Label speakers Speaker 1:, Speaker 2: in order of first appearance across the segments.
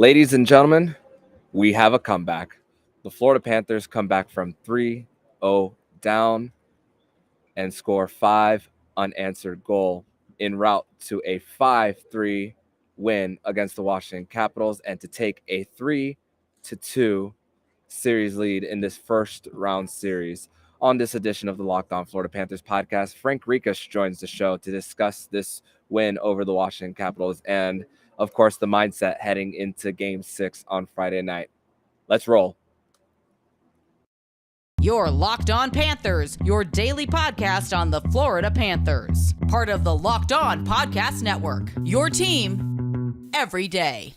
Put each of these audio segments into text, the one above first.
Speaker 1: Ladies and gentlemen, we have a comeback. The Florida Panthers come back from 3-0 down and score 5 unanswered goal en route to a 5-3 win against the Washington Capitals and to take a 3-2 series lead in this first round series. On this edition of the Locked On Florida Panthers podcast, Frank Rekas joins the show to discuss this win over the Washington Capitals and, of course, the mindset heading into Game 6 on Friday night. Let's roll.
Speaker 2: You're Locked On Panthers, your daily podcast on the Florida Panthers. Part of the Locked On Podcast Network, your team every day.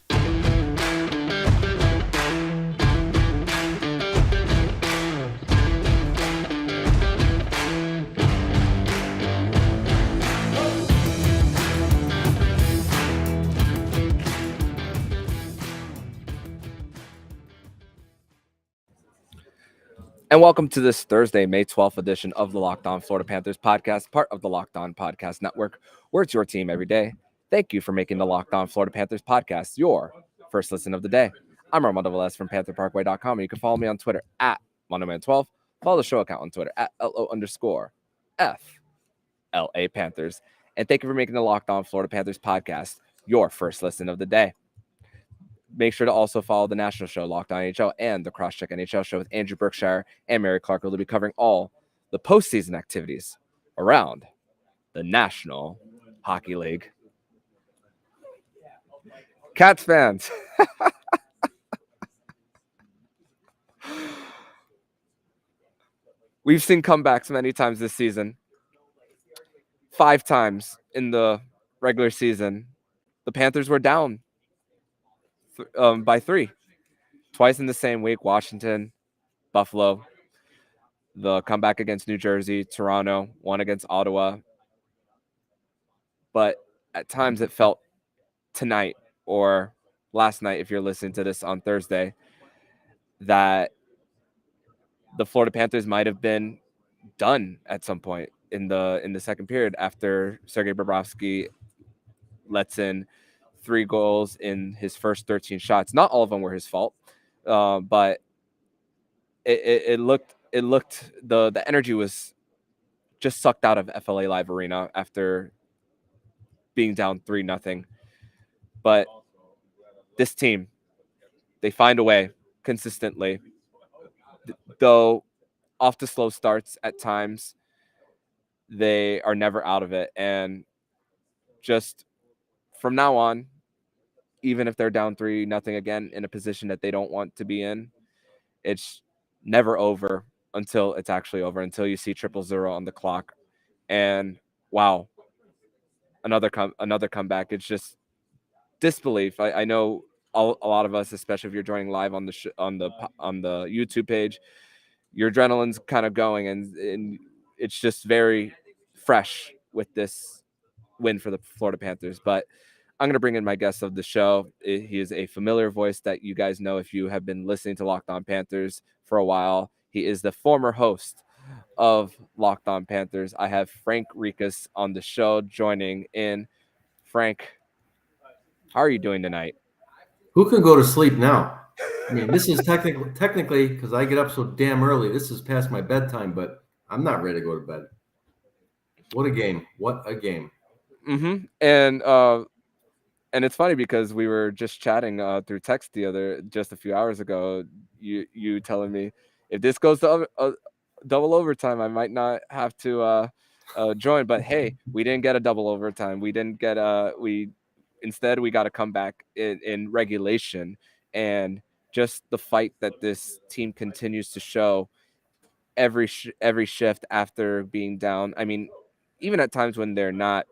Speaker 1: And welcome to this Thursday, May 12th edition of the Locked On Florida Panthers podcast, part of the Locked On Podcast Network, where it's your team every day. Thank you for making the Locked On Florida Panthers podcast your first listen of the day. I'm Armando Velez from PantherParkway.com, and you can follow me on Twitter at MondoMan12. Follow the show account on Twitter at LO_FLA Panthers. And thank you for making the Locked On Florida Panthers podcast your first listen of the day. Make sure to also follow the national show, Locked On NHL, and the Crosscheck NHL show with Andrew Berkshire and Mary Clark, who will be covering all the postseason activities around the National Hockey League. Cats fans. We've seen comebacks many times this season. 5 times in the regular season, the Panthers were down by 3. Twice in the same week, Washington, Buffalo, the comeback against New Jersey, Toronto, one against Ottawa. But at times it felt tonight or last night, if you're listening to this on Thursday, that the Florida Panthers might have been done at some point in the second period after Sergei Bobrovsky lets in 3 goals in his first 13 shots. Not all of them were his fault, but it looked the energy was just sucked out of FLA Live Arena after being down 3-0. But this team, they find a way consistently, though off to slow starts at times. They are never out of it, and just from now on, even if they're down 3-0 again in a position that they don't want to be in, it's never over until it's actually over, until you see 000 on the clock. And wow, another comeback. It's just disbelief. I know a lot of us, especially if you're joining live on the on the YouTube page, your adrenaline's kind of going, and it's just very fresh with this win for the Florida Panthers. But I'm going to bring in my guest of the show. He is a familiar voice that you guys know if you have been listening to Locked On Panthers for a while. He is the former host of Locked On Panthers. I have Frank Rekas on the show joining in. Frank, how are you doing tonight?
Speaker 3: Who can go to sleep now? I mean, this is technically, because I get up so damn early, this is past my bedtime, but I'm not ready to go to bed. What a game. What a game.
Speaker 1: Mm-hmm. And it's funny because we were just chatting through text just a few hours ago. You telling me if this goes to double overtime, I might not have to join. But hey, we didn't get a double overtime. We didn't get instead we got to come back in regulation, and just the fight that this team continues to show every shift after being down. I mean, even at times when they're not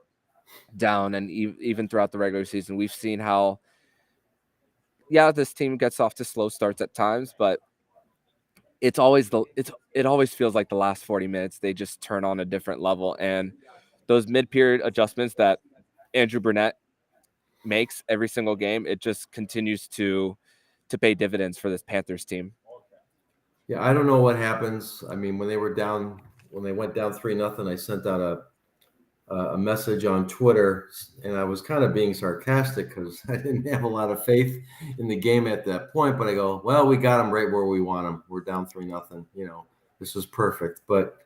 Speaker 1: down, and even throughout the regular season, we've seen how this team gets off to slow starts at times, but it always feels like the last 40 minutes they just turn on a different level, and those mid-period adjustments that Andrew Burnett makes every single game, it just continues to pay dividends for this Panthers team.
Speaker 3: Yeah, I don't know what happens. I mean, when they went down 3-0, I sent out a message on Twitter, and I was kind of being sarcastic because I didn't have a lot of faith in the game at that point. But I go, well, we got them right where we want them. We're down 3-0. This was perfect. But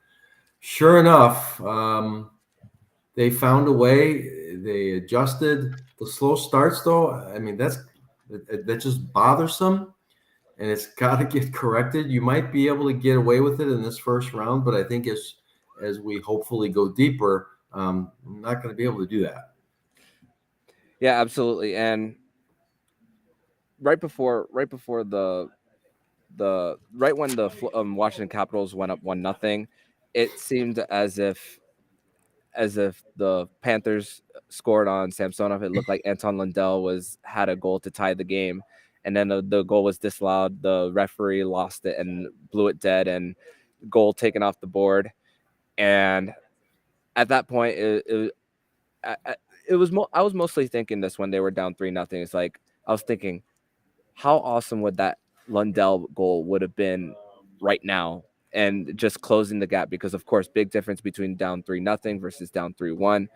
Speaker 3: sure enough, they found a way. They adjusted. The slow starts, though, I mean, that's just bothersome, and it's got to get corrected. You might be able to get away with it in this first round, but I think as we hopefully go deeper, I'm not going to be able to do that.
Speaker 1: Yeah, absolutely. And right before the right when the Washington Capitals went up 1-0, it seemed as if the Panthers scored on Samsonov. It looked like Anton Lundell had a goal to tie the game, and then the goal was disallowed. The referee lost it and blew it dead, and goal taken off the board. And at that point, I was mostly thinking this when they were down 3-0. It's like I was thinking, how awesome would that Lundell goal would have been right now, and just closing the gap, because of course, big difference between down 3-0 versus down 3-1.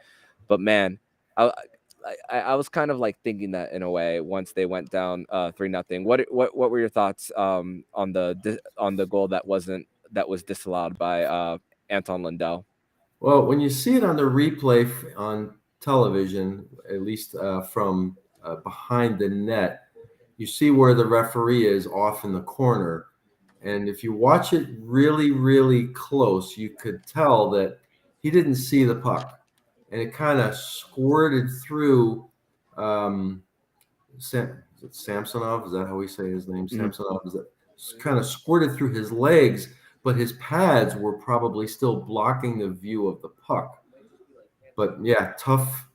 Speaker 1: But man, I was kind of like thinking that in a way once they went down 3-0. What were your thoughts on the goal that was disallowed by Anton Lundell?
Speaker 3: Well, when you see it on the replay on television, at least from behind the net, you see where the referee is off in the corner. And if you watch it really, really close, you could tell that he didn't see the puck. And it kind of squirted through Samsonov. Is that how we say his name?
Speaker 1: Mm-hmm.
Speaker 3: Samsonov. Is that kind of squirted through his legs, but his pads were probably still blocking the view of the puck. But yeah, tough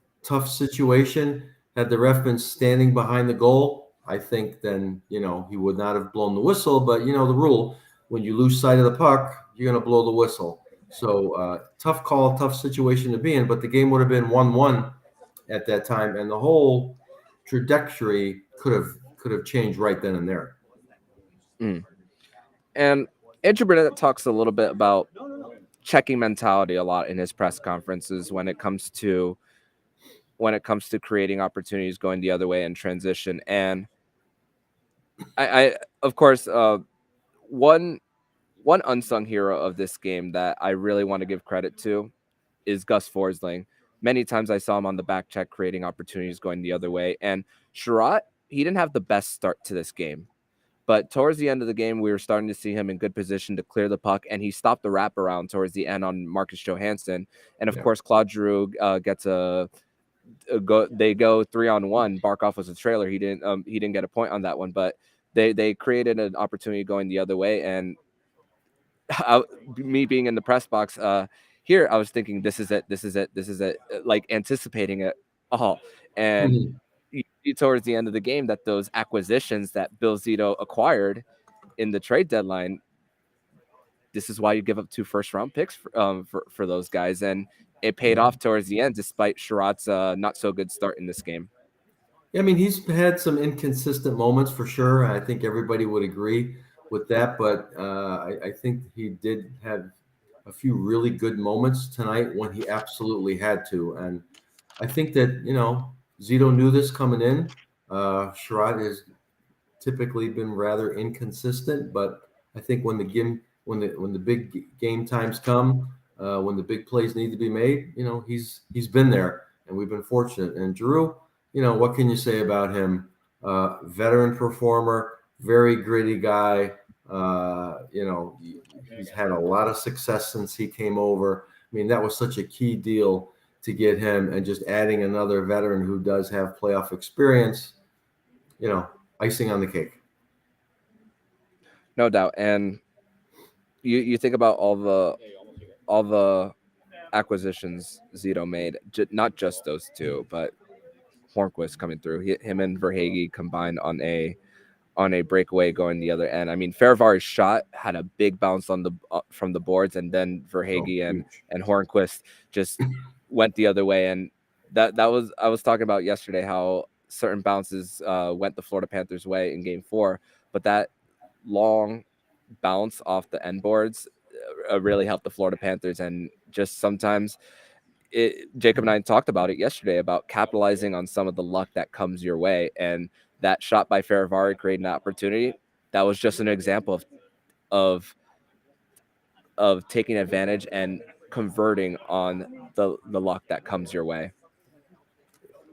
Speaker 3: situation. Had the ref been standing behind the goal, I think then, he would not have blown the whistle. But the rule, when you lose sight of the puck, you're going to blow the whistle. So tough call, tough situation to be in. But the game would have been 1-1 at that time, and the whole trajectory could have changed right then and there.
Speaker 1: And Andrew Burnett talks a little bit about checking mentality a lot in his press conferences when it comes to creating opportunities going the other way in transition. And I of course, one unsung hero of this game that I really want to give credit to is Gus Forsling. Many times I saw him on the back check creating opportunities going the other way. And Sherratt, he didn't have the best start to this game, but towards the end of the game, we were starting to see him in good position to clear the puck, and he stopped the wraparound towards the end on Marcus Johansson. And of course, Claude Giroux gets a go. They go 3-on-1. Barkov was a trailer. He didn't get a point on that one, but they created an opportunity going the other way. And me being in the press box here, I was thinking, this is it, like anticipating it all. And towards the end of the game, that those acquisitions that Bill Zito acquired in the trade deadline, this is why you give up 2 first-round picks for those guys, and it paid off towards the end, despite Sherratt's not so good start in this game.
Speaker 3: Yeah, I mean, he's had some inconsistent moments for sure. I think everybody would agree with that, but I think he did have a few really good moments tonight when he absolutely had to. And I think that, Zito knew this coming in. Sherratt has typically been rather inconsistent, but I think when the big game times come, when the big plays need to be made, he's been there, and we've been fortunate. And Giroux, what can you say about him? Veteran performer, very gritty guy. He's had a lot of success since he came over. I mean, that was such a key deal to get him, and just adding another veteran who does have playoff experience, icing on the cake.
Speaker 1: No doubt. And you think about all the acquisitions Zito made, not just those 2, but Hornquist coming through. Him and Verhaeghe combined on a breakaway going the other end. I mean, Ferravari's shot had a big bounce on from the boards, and then Verhaeghe and Hornquist just went the other way. And that was, I was talking about yesterday how certain bounces went the Florida Panthers' way in Game 4, but that long bounce off the end boards really helped the Florida Panthers. And just sometimes Jacob and I talked about it yesterday about capitalizing on some of the luck that comes your way, and that shot by Verhaeghe creating an opportunity. That was just an example of taking advantage and converting on the luck that comes your way.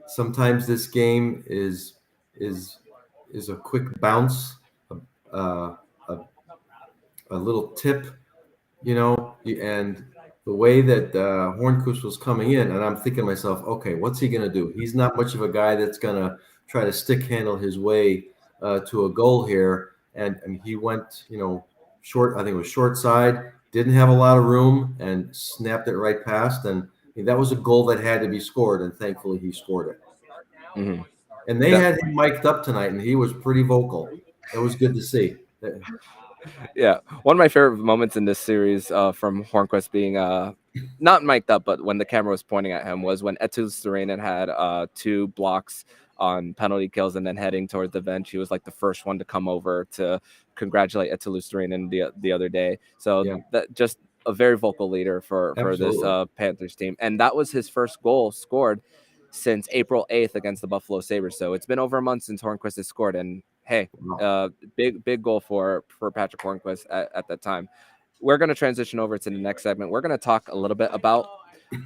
Speaker 3: Sometimes this game is a quick bounce, a, a, a little tip, and the way that Hornqvist was coming in, and I'm thinking to myself, okay, what's he going to do? He's not much of a guy that's going to try to stick handle his way to a goal here. And he went, short, I think it was short side, didn't have a lot of room and snapped it right past. And that was a goal that had to be scored. And thankfully he scored it.
Speaker 1: Mm-hmm.
Speaker 3: And they had him mic'd up tonight and he was pretty vocal. It was good to see.
Speaker 1: Yeah, one of my favorite moments in this series from Hornqvist being not mic'd up, but when the camera was pointing at him, was when Eetu Luostarinen had 2 blocks on penalty kills and then heading towards the bench. He was like the first one to come over to congratulate Eetu Luostarinen the other day. So
Speaker 3: Yeah.
Speaker 1: that just a very vocal leader for this Panthers team. And that was his first goal scored since April 8th against the Buffalo Sabres. So it's been over a month since Hornqvist has scored. And hey, big goal for Patrick Hornqvist at that time. We're going to transition over to the next segment. We're going to talk a little bit about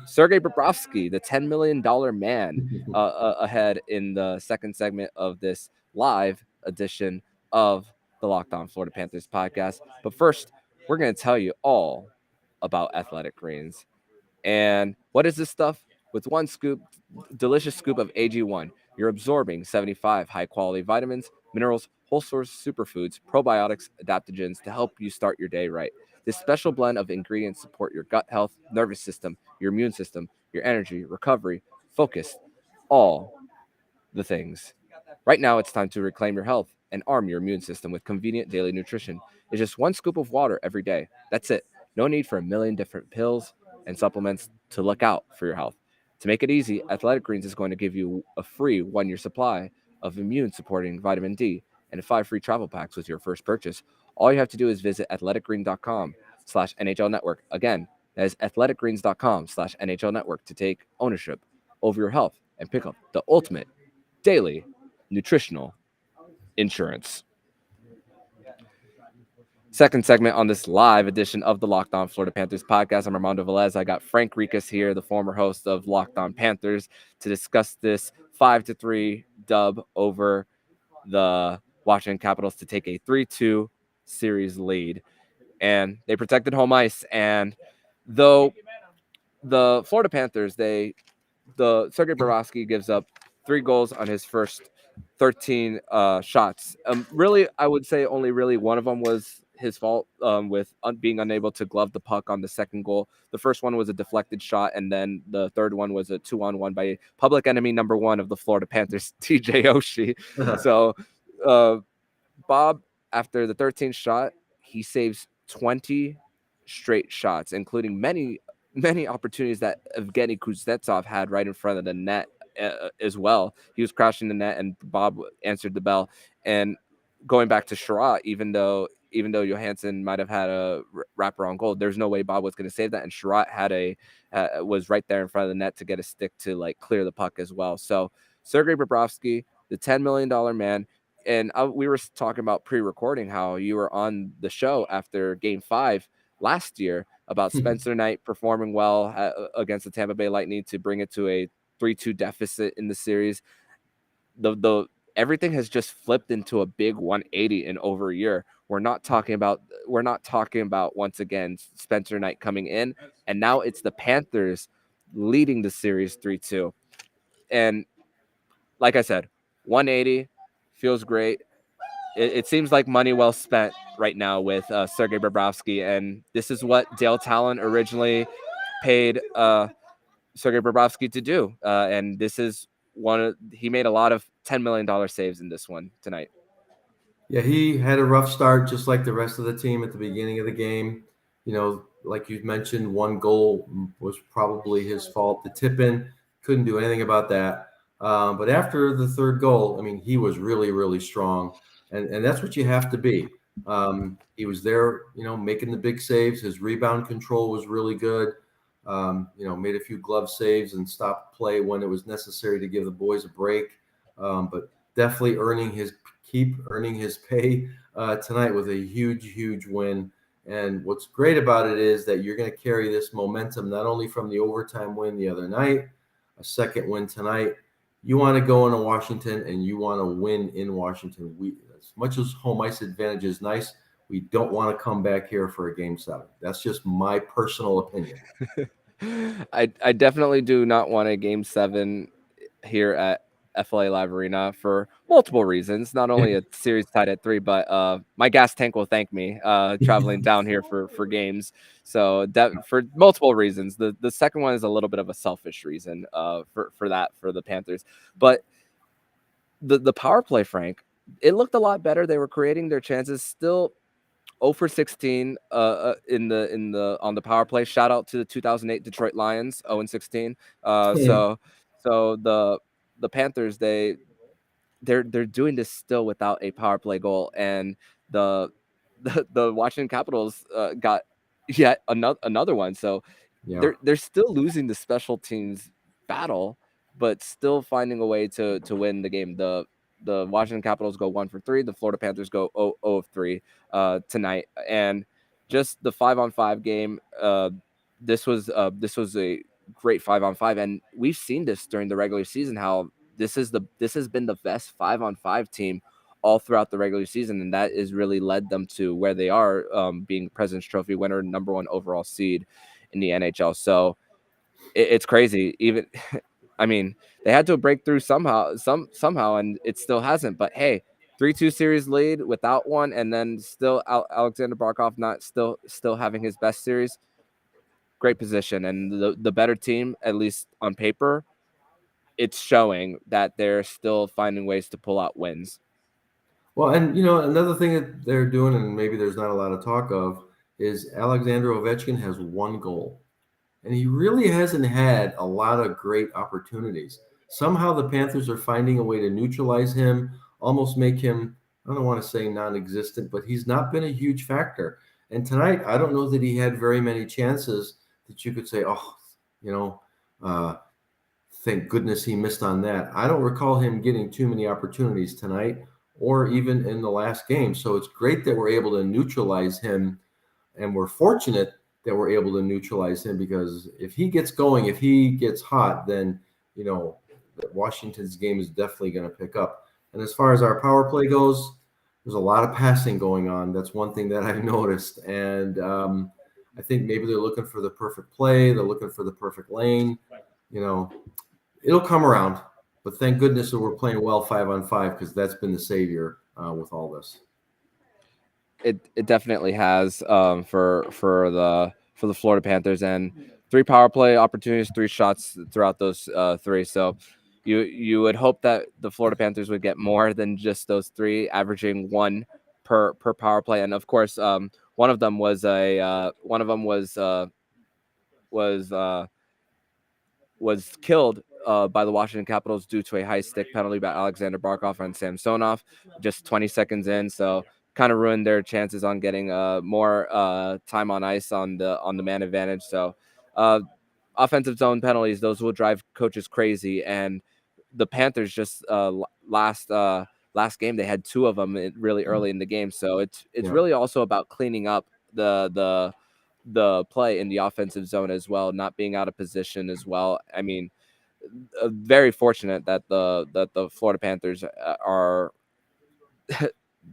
Speaker 1: Sergei Bobrovsky, the $10 million man, ahead in the second segment of this live edition of the Locked On Florida Panthers podcast. But first, we're going to tell you all about Athletic Greens. And what is this stuff? With one scoop, delicious scoop of AG1, you're absorbing 75 high-quality vitamins, minerals, whole source superfoods, probiotics, adaptogens to help you start your day right. This special blend of ingredients support your gut health, nervous system, your immune system, your energy, recovery, focus, all the things. Right now, it's time to reclaim your health and arm your immune system with convenient daily nutrition. It's just one scoop of water every day. That's it. No need for a million different pills and supplements to look out for your health. To make it easy, Athletic Greens is going to give you a free 1-year supply of immune-supporting vitamin D and 5 free travel packs with your first purchase. All you have to do is visit athleticgreen.com/NHL Network. Again, that is athleticgreens.com/NHL Network to take ownership over your health and pick up the ultimate daily nutritional insurance. Second segment on this live edition of the Locked On Florida Panthers podcast. I'm Armando Velez. I got Frank Rekas here, the former host of Locked On Panthers, to discuss this 5-3 dub over the Washington Capitals to take a 3-2 series lead. And they protected home ice. And though the Florida Panthers, Sergei Bobrovsky gives up 3 goals on his first 13 shots. Really, I would say only really one of them was his fault with being unable to glove the puck on the second goal. The first one was a deflected shot, and then the third one was a 2-on-1 by public enemy number 1 of the Florida Panthers, TJ Oshie. So Bob, after the 13th shot, he saves 20 straight shots, including many opportunities that Evgeny Kuznetsov had right in front of the net as well. He was crashing the net, and Bob answered the bell. And going back to Sherratt, even though Johansson might have had a wraparound goal, there's no way Bob was going to save that. And Sherratt had was right there in front of the net to get a stick to like clear the puck as well. So Sergei Bobrovsky, the $10 million man. And we were talking about pre-recording how you were on the show after Game 5 last year about Spencer Knight performing well against the Tampa Bay Lightning to bring it to a 3-2 deficit in the series. The everything has just flipped into a big 180 in over a year. We're not talking about once again Spencer Knight coming in, and now it's the Panthers leading the series 3-2. And like I said, 180 feels great. It seems like money well spent right now with Sergei Bobrovsky, and this is what Dale Talon originally paid Sergei Bobrovsky to do. And this is he made a lot of $10 million saves in this one tonight.
Speaker 3: Yeah, he had a rough start, just like the rest of the team at the beginning of the game. Like you mentioned, 1 goal was probably his fault. The tip-in, couldn't do anything about that. But after the 3rd goal, I mean, he was really, really strong. And that's what you have to be. He was there, making the big saves. His rebound control was really good. Made a few glove saves and stopped play when it was necessary to give the boys a break. But definitely earning his pay tonight with a huge win. And what's great about it is that you're going to carry this momentum not only from the overtime win the other night, a second win tonight. You want to go into Washington and you want to win in Washington. As much as home ice advantage is nice, we don't want to come back here for a game 7. That's just my personal opinion.
Speaker 1: I definitely do not want a game 7 here at FLA Live Arena for multiple reasons. Not only a series tied at 3, but my gas tank will thank me traveling down here for games. So for multiple reasons. The second one is a little bit of a selfish reason for the Panthers. But the power play, Frank, it looked a lot better. They were creating their chances. Still 0 for 16 in the on the power play. Shout out to the 2008 Detroit Lions, 0 and 16. So the Panthers, they're doing this still without a power play goal, and the Washington Capitals got yet another one. So they're still losing the special teams battle, but still finding a way to win the game. The Washington Capitals go 1 for 3. The Florida Panthers go 0 of 3 tonight, and just the 5-on-5 game. This was a great 5-on-5, and we've seen this during the regular season how this has been the best 5-on-5 team all throughout the regular season, and that has really led them to where they are, being President's Trophy winner, number 1 overall seed in the NHL. So it's crazy. Even I mean, they had to break through somehow, and it still hasn't. But hey, 3-2 series lead without one, and then still Alexander Barkov not still having his best series. Great position, and the better team, at least on paper, it's showing that they're still finding ways to pull out wins.
Speaker 3: Well, and another thing that they're doing, and maybe there's not a lot of talk of, is Alexander Ovechkin has 1 goal. And he really hasn't had a lot of great opportunities. Somehow the Panthers are finding a way to neutralize him, almost make him, I don't want to say non-existent, but he's not been a huge factor. And tonight, I don't know that he had very many chances that you could say, thank goodness he missed on that. I don't recall him getting too many opportunities tonight or even in the last game. So it's great that we're able to neutralize him, and we're fortunate that we're able to neutralize him, because if he gets going, if he gets hot, then, Washington's game is definitely going to pick up. And as far as our power play goes, there's a lot of passing going on. That's one thing that I've noticed. And I think maybe they're looking for the perfect play. They're looking for the perfect lane. It'll come around. But thank goodness that we're playing well 5-on-5, because that's been the savior with all this.
Speaker 1: It definitely has for the Florida Panthers, and 3 power play opportunities, 3 shots throughout those 3. So you would hope that the Florida Panthers would get more than just those 3, averaging 1 per power play. And of course, one of them was killed by the Washington Capitals due to a high stick penalty by Alexander Barkov and Samsonov just 20 seconds in. So kind of ruined their chances on getting more time on ice on the man advantage. So offensive zone penalties, those will drive coaches crazy. And the Panthers just last game, they had 2 of them really early in the game. So it's really also about cleaning up the play in the offensive zone as well, not being out of position as well. I mean, very fortunate that the Florida Panthers are.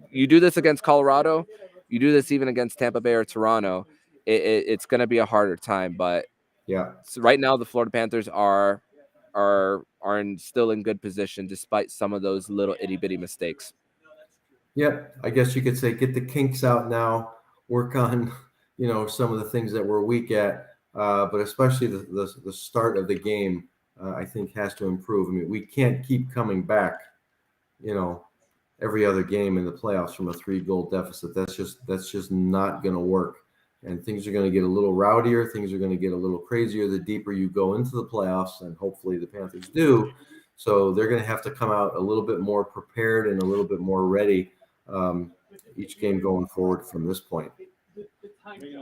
Speaker 1: You do this against Colorado, you do this even against Tampa Bay or Toronto, it's going to be a harder time. But so right now the Florida Panthers are still in good position despite some of those little itty bitty mistakes.
Speaker 3: Yep, I guess you could say get the kinks out now, work on some of the things that we're weak at, but especially the start of the game, I think has to improve. I mean, we can't keep coming back, every other game in the playoffs from a 3-goal deficit. That's just not going to work. And things are going to get a little rowdier. Things are going to get a little crazier the deeper you go into the playoffs, and hopefully the Panthers do. So they're going to have to come out a little bit more prepared and a little bit more ready each game going forward from this point.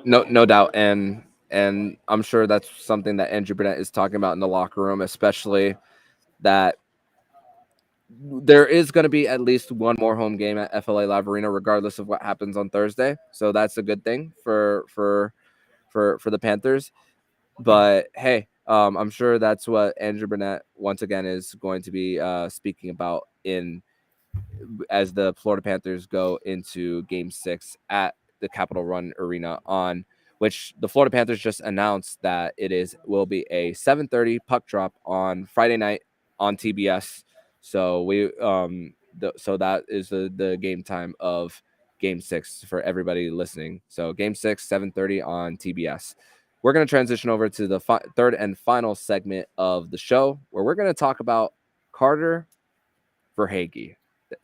Speaker 1: No doubt. And And I'm sure that's something that Andrew Burnett is talking about in the locker room, especially that there is going to be at least one more home game at FLA Live Arena, regardless of what happens on Thursday. So that's a good thing for the Panthers. But hey, I'm sure that's what Andrew Burnett once again is going to be speaking about as the Florida Panthers go into Game 6 at the Capital One Arena, on which the Florida Panthers just announced that will be a 7:30 puck drop on Friday night on TBS. So so that is the game time of Game 6 for everybody listening. So Game 6, 7:30 on TBS. We're going to transition over to the third and final segment of the show, where we're going to talk about Carter Verhaeghe,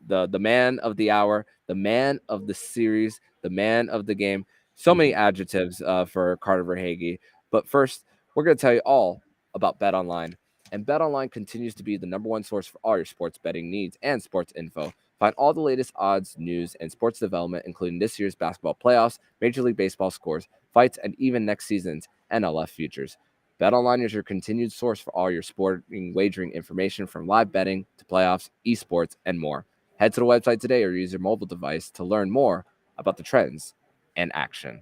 Speaker 1: the man of the hour, the man of the series, the man of the game. So many adjectives for Carter Verhaeghe. But first, we're going to tell you all about BetOnline. And BetOnline continues to be the number one source for all your sports betting needs and sports info. Find all the latest odds, news, and sports development, including this year's basketball playoffs, Major League Baseball scores, fights, and even next season's NLF futures. BetOnline is your continued source for all your sporting wagering information, from live betting to playoffs, esports, and more. Head to the website today or use your mobile device to learn more about the trends and action.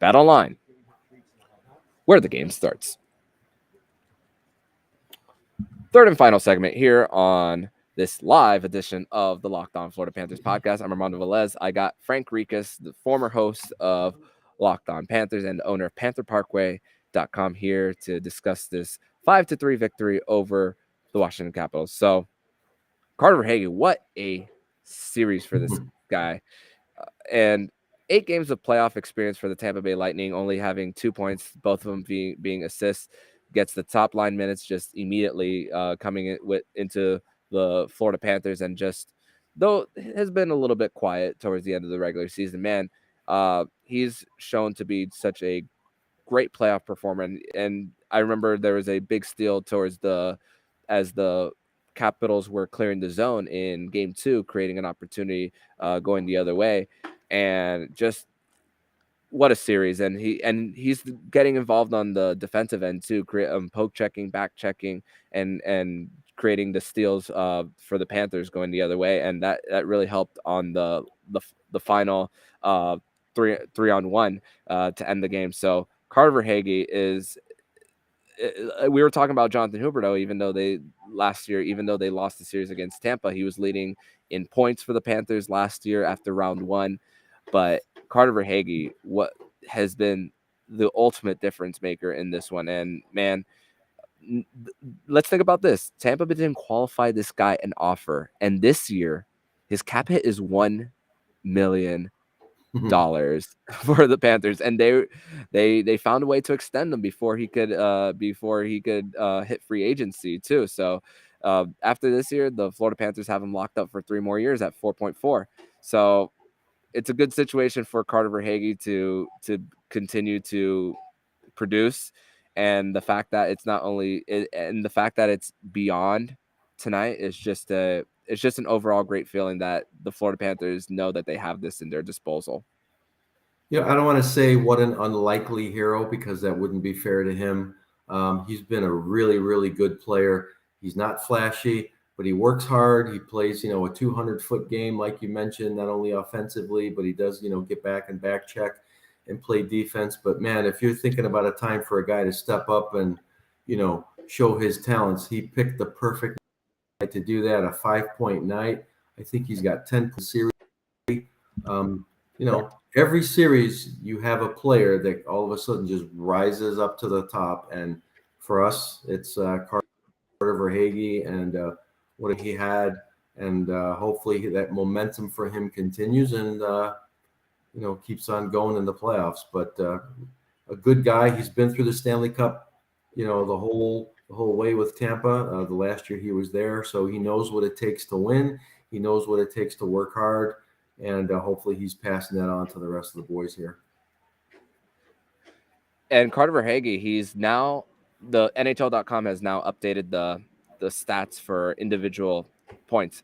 Speaker 1: BetOnline, where the game starts. Third and final segment here on this live edition of the Locked On Florida Panthers podcast. I'm Armando Velez. I got Frank Rekas, the former host of Locked On Panthers and the owner of PantherParkway.com, here to discuss this 5-3 victory over the Washington Capitals. So, Carter Verhaeghe, what a series for this guy. And 8 games of playoff experience for the Tampa Bay Lightning, only having 2 points, both of them being assists. Gets the top line minutes just immediately coming into the Florida Panthers, and just, though has been a little bit quiet towards the end of the regular season, man, he's shown to be such a great playoff performer. And I remember there was a big steal as the Capitals were clearing the zone in Game 2, creating an opportunity going the other way, and just what a series. And he's getting involved on the defensive end too, poke checking, back checking, and creating the steals for the Panthers going the other way, and that really helped on the final 3-on-1 to end the game. So Carter Verhaeghe is, we were talking about Jonathan Huberdeau, even though they lost the series against Tampa, he was leading in points for the Panthers last year after round 1. But Carter Verhaeghe, what has been the ultimate difference maker in this one. And man, let's think about this. Tampa didn't qualify this guy an offer, and this year his cap hit is $1 million for the Panthers, and they found a way to extend him before he could hit free agency too. So after this year, the Florida Panthers have him locked up for 3 more years at 4.4. So it's a good situation for Carter Verhaeghe to continue to produce, and the fact that it's beyond tonight is just an overall great feeling that the Florida Panthers know that they have this in their disposal.
Speaker 3: Yeah, I don't want to say what an unlikely hero, because that wouldn't be fair to him. He's been a really, really good player. He's not flashy, but he works hard. He plays, a 200-foot game, like you mentioned, not only offensively, but he does, get back and back check and play defense. But man, if you're thinking about a time for a guy to step up and, show his talents, he picked the perfect night to do that. A 5-point night. I think he's got 10 series. Every series you have a player that all of a sudden just rises up to the top. And for us, it's Carter Verhaeghe and what he had. And hopefully that momentum for him continues and, keeps on going in the playoffs. But a good guy. He's been through the Stanley Cup, the whole way with Tampa. The last year he was there. So he knows what it takes to win. He knows what it takes to work hard. And hopefully he's passing that on to the rest of the boys here.
Speaker 1: And Carter Verhaeghe, he's now, the NHL.com has now updated the stats for individual points.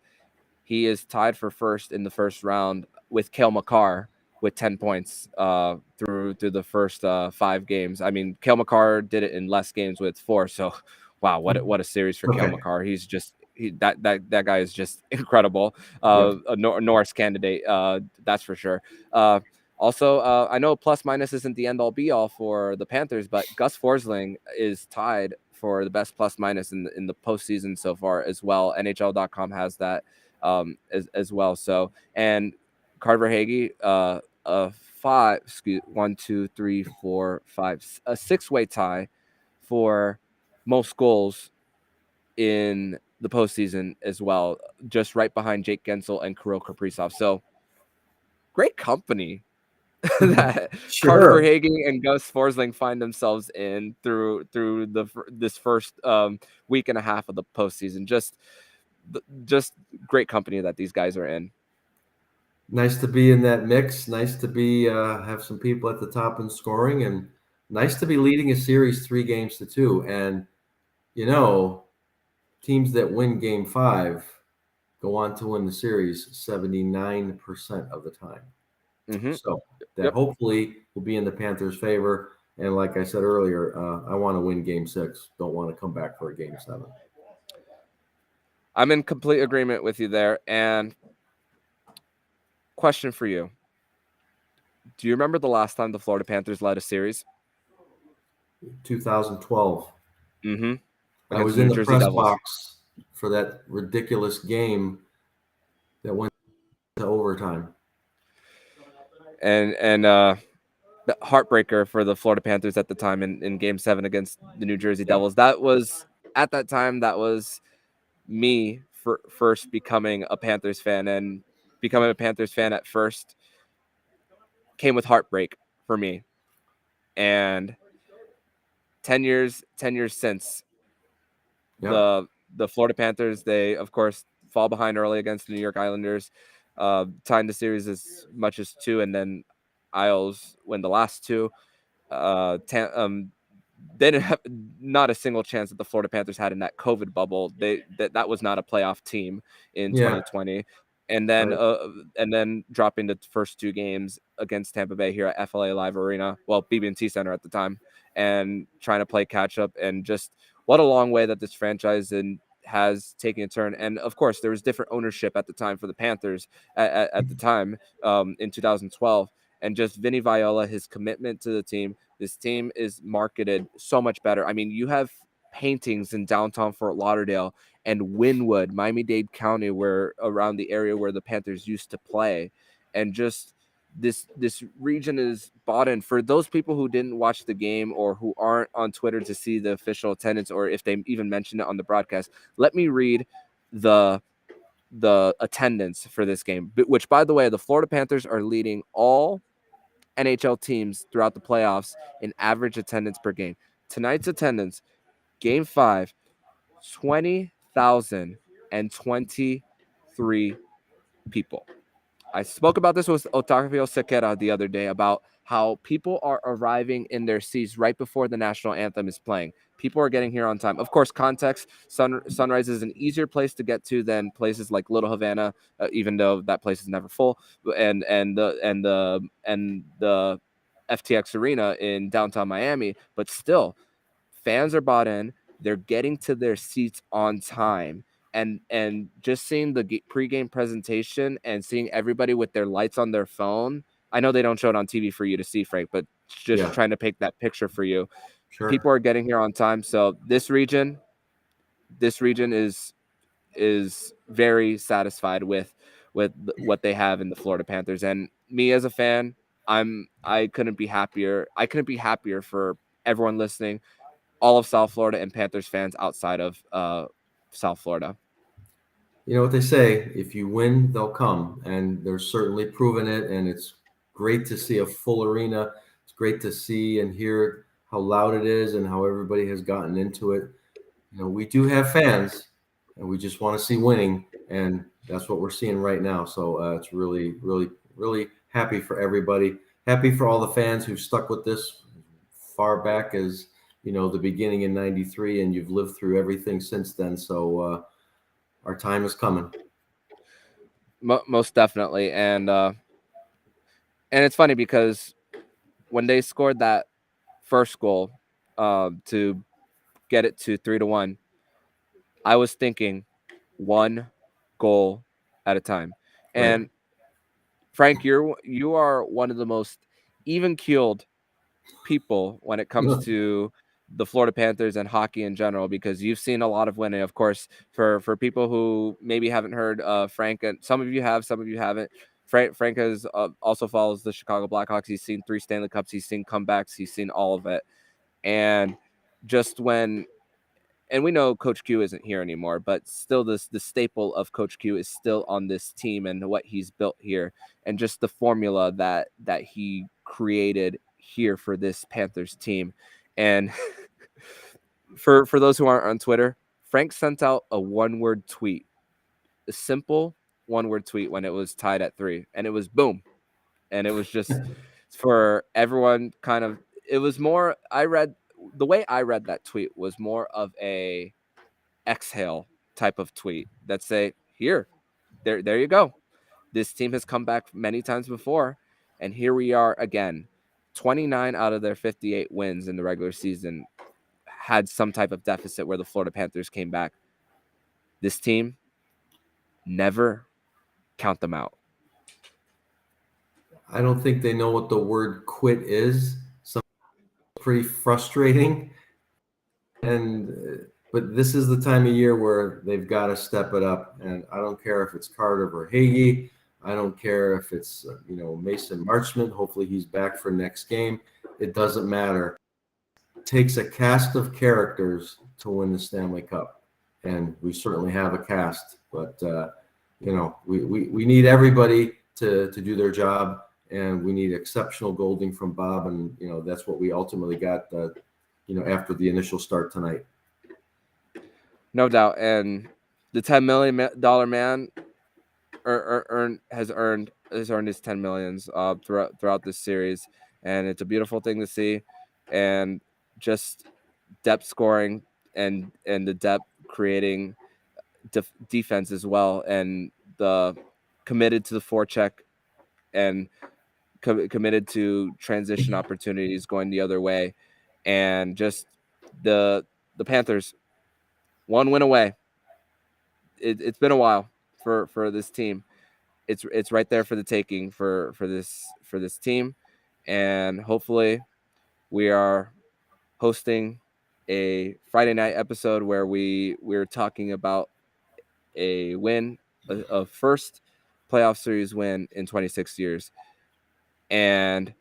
Speaker 1: He is tied for first in the first round with Cale Makar with 10 points through the first 5 games. I mean, Cale Makar did it in less games with 4. So, wow, what a series for Cale Makar. He's just that guy is just incredible. A Norris candidate, that's for sure. Also, I know plus minus isn't the end all be all for the Panthers, but Gus Forsling is tied for the best plus minus in the postseason so far as well. NHL.com has that as well. So, and Carter Verhaeghe, a 6-way tie for most goals in the postseason as well, just right behind Jake Gensel and Kirill Kaprizov. So great company that Carter Verhaeghe and Gus Forsling find themselves in through this first week and a half of the postseason. Just great company that these guys are in.
Speaker 3: Nice to be in that mix. Nice to be have some people at the top in scoring, and nice to be leading a series 3-2. And teams that win Game 5 go on to win the series 79% of the time.
Speaker 1: Mm-hmm.
Speaker 3: So that hopefully will be in the Panthers' favor. And like I said earlier, I want to win Game 6. Don't want to come back for a Game 7.
Speaker 1: I'm in complete agreement with you there. And question for you. Do you remember the last time the Florida Panthers led a series?
Speaker 3: 2012.
Speaker 1: Mm-hmm.
Speaker 3: I was in the press box for that ridiculous game that went to overtime.
Speaker 1: And the heartbreaker for the Florida Panthers at the time in Game 7 against the New Jersey Devils. That was, at that time, that was me first becoming a Panthers fan. And becoming a Panthers fan at first came with heartbreak for me. And 10 years since, the Florida Panthers, they, of course, fall behind early against the New York Islanders, tying the series as much as 2, and then Isles win the last 2. They didn't have not a single chance that the Florida Panthers had in that COVID bubble. That was not a playoff team in 2020. And then dropping the first 2 games against Tampa Bay here at FLA Live Arena, well, BB&T Center at the time, and trying to play catch up. And just what a long way that this franchise has taken a turn. And of course, there was different ownership at the time for the Panthers at the time in 2012. And just Vinny Viola, his commitment to the team. This team is marketed so much better. I mean, you have paintings in downtown Fort Lauderdale and Wynwood, Miami-Dade County, where around the area where the Panthers used to play. And just this region is bought in. For those people who didn't watch the game or who aren't on Twitter to see the official attendance, or if they even mentioned it on the broadcast, let me read the attendance for this game, which, by the way, the Florida Panthers are leading all NHL teams throughout the playoffs in average attendance per game. Tonight's attendance, Game 5, 20,023 people. I spoke about this with Otavio Sequeira the other day about how people are arriving in their seats right before the national anthem is playing. People are getting here on time. Of course, context, Sunrise is an easier place to get to than places like Little Havana, even though that place is never full, and the FTX Arena in downtown Miami. But still, fans are bought in. They're getting to their seats on time. And just seeing the pregame presentation and seeing everybody with their lights on their phone. I know they don't show it on TV for you to see, Frank, but just trying to paint that picture for you. Sure. People are getting here on time. So this region is very satisfied with what they have in the Florida Panthers. And me as a fan, I couldn't be happier. I couldn't be happier for everyone listening, all of South Florida and Panthers fans outside of South Florida.
Speaker 3: You know what they say, if you win, they'll come. And they're certainly proven it. And it's great to see a full arena. It's great to see and hear how loud it is and how everybody has gotten into it. You know, we do have fans, and we just want to see winning. And that's what we're seeing right now. So it's really, really, really happy for everybody. Happy for all the fans who stuck with this far back as, the beginning in 93, and you've lived through everything since then. So our time is coming.
Speaker 1: Most definitely. And And it's funny because when they scored that first goal to get it to 3-1, I was thinking one goal at a time. And
Speaker 3: Right.
Speaker 1: Frank, you are one of the most even-keeled people when it comes to the Florida Panthers and hockey in general, because you've seen a lot of winning. Of course, for people who maybe haven't heard Frank, and some of you have, some of you haven't. Frank has also follows the Chicago Blackhawks. He's seen 3 Stanley Cups. He's seen comebacks. He's seen all of it. And just when, and we know Coach Q isn't here anymore, but still the staple of Coach Q is still on this team and what he's built here, and just the formula that he created here for this Panthers team. And for those who aren't on Twitter, Frank sent out a one-word tweet, a simple one-word tweet when it was tied at 3, and it was boom. And it was just for everyone kind of, it was more, the way I read that tweet was more of a exhale type of tweet that say, here, there you go. This team has come back many times before, and here we are again. 29 out of their 58 wins in the regular season had some type of deficit where the Florida Panthers came back. This team, never count them out.
Speaker 3: I don't think they know what the word quit is. So pretty frustrating. But this is the time of year where they've got to step it up. And I don't care if it's Carter Verhaeghe. I don't care if it's Mason Marchment. Hopefully he's back for next game. It doesn't matter. It takes a cast of characters to win the Stanley Cup, and we certainly have a cast. But we need everybody to do their job, and we need exceptional golding from Bob, and that's what we ultimately got. After the initial start tonight.
Speaker 1: No doubt. And the $10 million man has earned his $10 millions throughout this series. And it's a beautiful thing to see. And just depth scoring and the depth creating defense as well. And the committed to the forecheck and committed to transition opportunities going the other way. And just the Panthers, one win away. It's been a while for this team. It's right there for the taking for this team, and hopefully we are hosting a Friday night episode where we're talking about a win, a first playoff series win in 26 years, and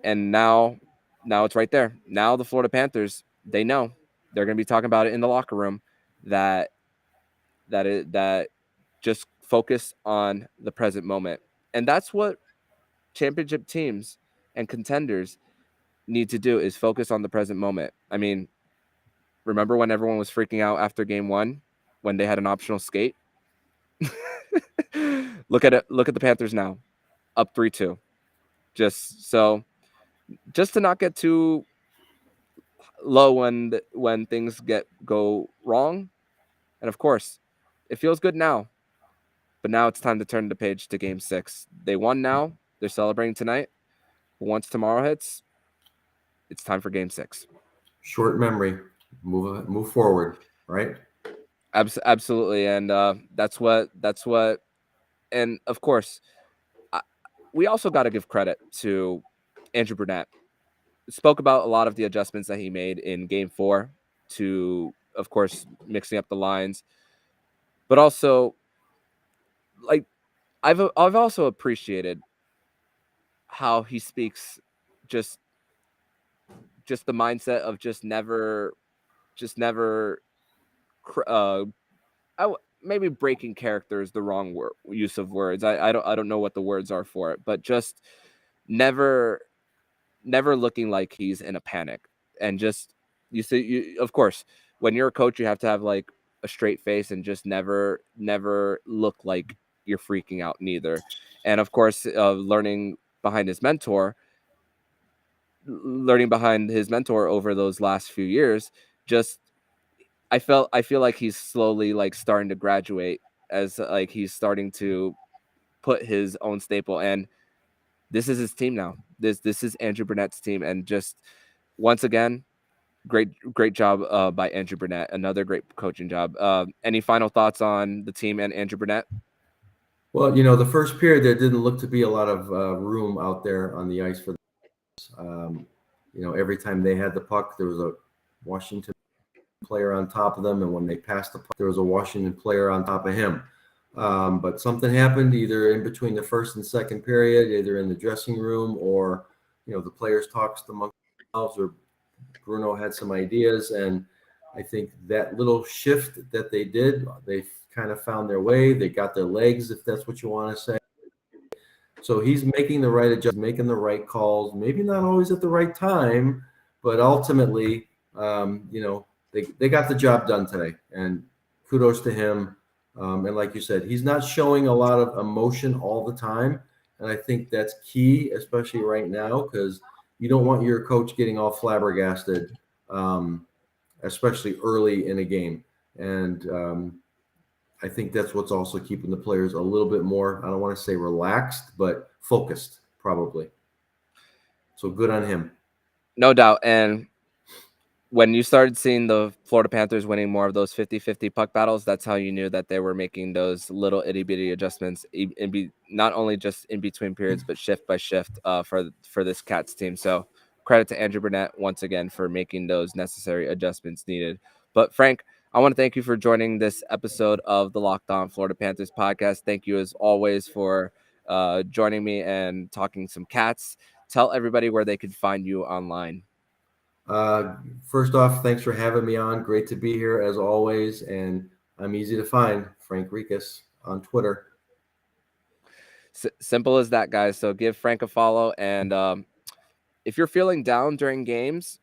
Speaker 1: now it's right there. Now the Florida Panthers, they know they're going to be talking about it in the locker room, that just focus on the present moment. And that's what championship teams and contenders need to do, is focus on the present moment. I mean, remember when everyone was freaking out after game 1 when they had an optional skate? Look at the Panthers now, up 3-2. Just to not get too low when things go wrong. And of course, it feels good now, but now it's time to turn the page to game 6. They won now. They're celebrating tonight. But once tomorrow hits, it's time for game 6.
Speaker 3: Short memory, move forward, right?
Speaker 1: Absolutely. And that's what, and of course, we also got to give credit to Andrew Brunette. Spoke about a lot of the adjustments that he made in game 4 to, of course, mixing up the lines, but also, like, I've also appreciated how he speaks, just the mindset of maybe breaking character is the wrong use of words. I don't know what the words are for it, but just never looking like he's in a panic. And just, of course, when you're a coach, you have to have like a straight face and just never look like you're freaking out neither. And of course, learning behind his mentor over those last few years, just I feel like he's slowly like starting to graduate, as like he's starting to put his own staple. And this is his team now. This is Andrew Burnett's team, and just once again, great job by Andrew Burnett. Another great coaching job. Any final thoughts on the team and Andrew Burnett?
Speaker 3: Well, the first period there didn't look to be a lot of room out there on the ice for them. Every time they had the puck, there was a Washington player on top of them, and when they passed the puck, there was a Washington player on top of him. But something happened either in between the first and second period, either in the dressing room or, the players talked amongst themselves, or Bruno had some ideas. And I think that little shift that they did, they kind of found their way. They got their legs, if that's what you want to say. So he's making the right adjustments, making the right calls, maybe not always at the right time, but ultimately, they got the job done today, and kudos to him. And like you said, he's not showing a lot of emotion all the time. And I think that's key, especially right now, because you don't want your coach getting all flabbergasted, especially early in a game. And I think that's what's also keeping the players a little bit more, I don't want to say relaxed, but focused, probably. So good on him.
Speaker 1: No doubt. And when you started seeing the Florida Panthers winning more of those 50-50 puck battles, that's how you knew that they were making those little itty-bitty adjustments, not only just in between periods, but shift by shift for this Cats team. So credit to Andrew Burnett once again for making those necessary adjustments needed. But Frank, I want to thank you for joining this episode of the Locked On Florida Panthers podcast. Thank you as always for joining me and talking some Cats. Tell everybody where they can find you online.
Speaker 3: First off, thanks for having me on. Great to be here as always. And I'm easy to find, Frank Rekas on Twitter.
Speaker 1: Simple as that, guys. So give Frank a follow. And if you're feeling down during games,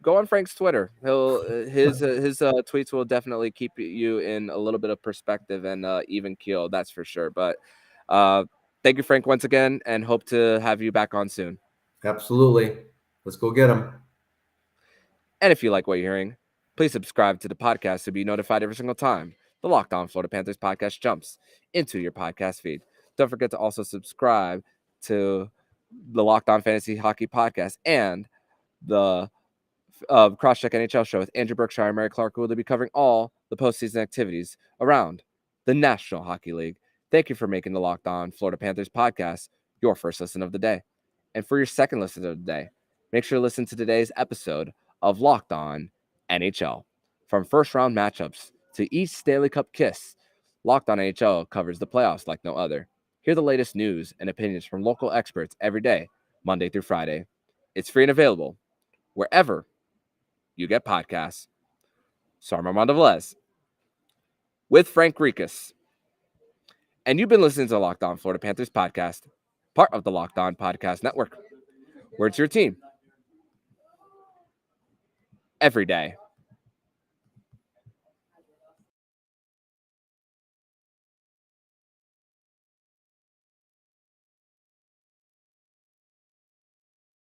Speaker 1: go on Frank's Twitter. His tweets will definitely keep you in a little bit of perspective and even keel. That's for sure. But thank you, Frank, once again, and hope to have you back on soon.
Speaker 3: Absolutely. Let's go get them.
Speaker 1: And if you like what you're hearing, please subscribe to the podcast to be notified every single time the Locked On Florida Panthers podcast jumps into your podcast feed. Don't forget to also subscribe to the Locked On Fantasy Hockey podcast and the Crosscheck NHL show with Andrew Berkshire and Mary Clark, who will be covering all the postseason activities around the National Hockey League. Thank you for making the Locked On Florida Panthers podcast your first listen of the day. And for your second listen of the day, make sure to listen to today's episode of Locked On NHL. From first-round matchups to each Stanley Cup kiss, Locked On NHL covers the playoffs like no other. Hear the latest news and opinions from local experts every day, Monday through Friday. It's free and available wherever you get podcasts. So I'm Armando Velez with Frank Rekas. And you've been listening to the Locked On Florida Panthers podcast, part of the Locked On Podcast Network, where it's your team every day.